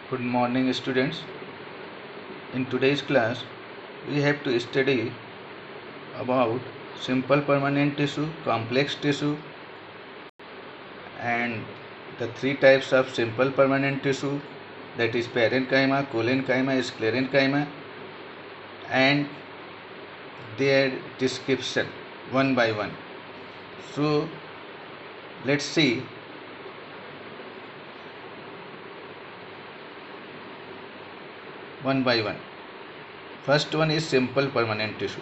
Good morning, students. In today's class, we have to study about simple permanent tissue, complex tissue, and the three types of simple permanent tissue, that is parenchyma, collenchyma, sclerenchyma, and their description one by one. So let's see one by one. First one is simple permanent tissue.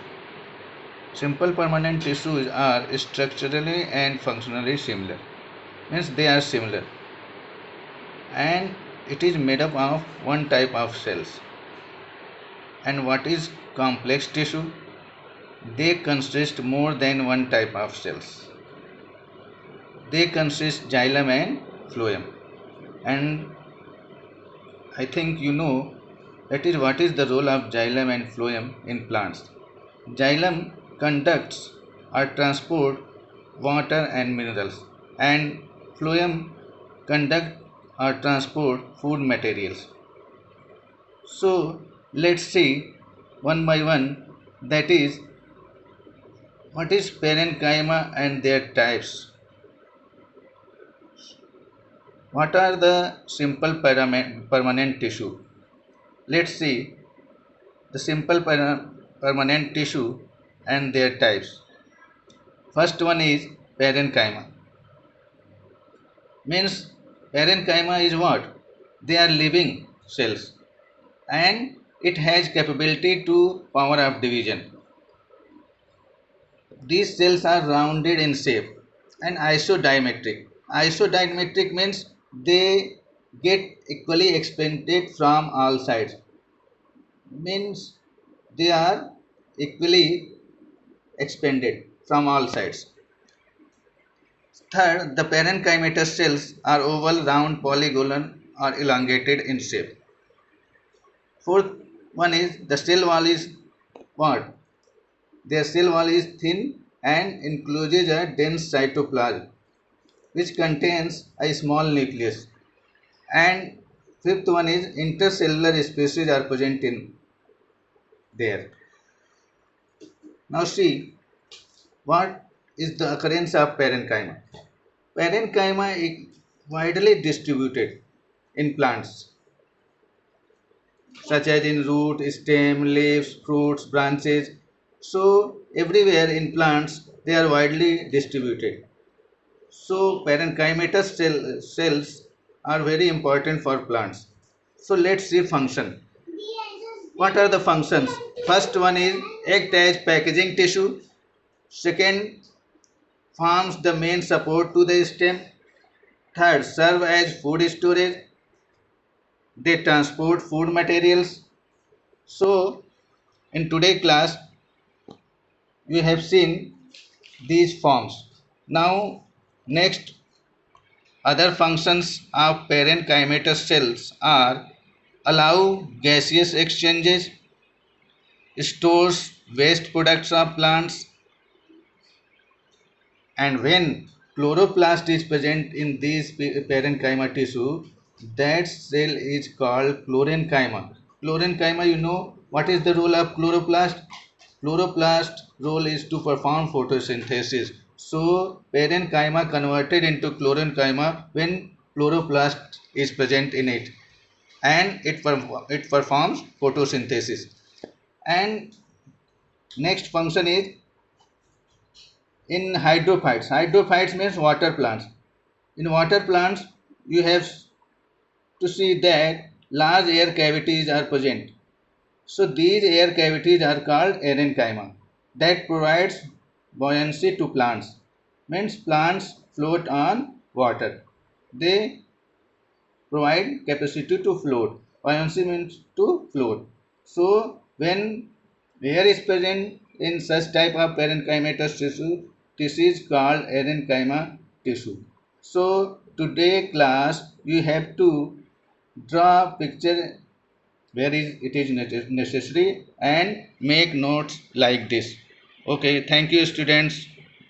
Simple permanent tissues are structurally and functionally similar, means they are similar, and it is made up of one type of cells. And what is complex tissue? They consist more than one type of cells. They consist xylem and phloem, and I think you know that is what is the role of xylem and phloem in plants. Xylem conducts or transport water and minerals, and phloem conduct or transport food materials. So let's see one by one, that is what is parenchyma and their types. What are the simple permanent tissue? Let's see the simple permanent tissue and their types. First one is parenchyma. Means parenchyma is what? They are living cells, and it has capability to power of division. These cells are rounded in shape and isodiametric. Isodiametric means they get equally expanded from all sides. Means they are equally expanded from all sides. Third, the parenchymatous cells are oval, round, polygonal or elongated in shape. Fourth one is the cell wall is what? Their cell wall is thin and encloses a dense cytoplasm which contains a small nucleus. And fifth one is intercellular species are present in there. Now see what is the occurrence of parenchyma. Parenchyma is widely distributed in plants such as in root, stem, leaves, fruits, branches. So everywhere in plants they are widely distributed. So parenchymatous cells are very important for plants. So let's see function. What are the functions? First one is act as packaging tissue. Second, forms the main support to the stem. Third, serve as food storage. They transport food materials. So in today's class we have seen these forms. Now next, other functions of parenchymatous cells are allow gaseous exchanges, stores waste products of plants, and when chloroplast is present in these parenchyma tissue, that cell is called chlorenchyma. Chlorenchyma, you know what is the role of chloroplast? Chloroplast role is to perform photosynthesis. So parenchyma converted into chlorenchyma when chloroplast is present in it, and it performs photosynthesis. And next function is in hydrophytes. Hydrophytes means water plants. In water plants you have to see that large air cavities are present. So these air cavities are called parenchyma, that provides buoyancy to plants. Means plants float on water. They provide capacity to float. Buoyancy means to float. So when air is present in such type of parenchymatous tissue, this is called parenchyma tissue. So today class you have to draw picture where it is necessary and make notes like this. Okay, thank you students.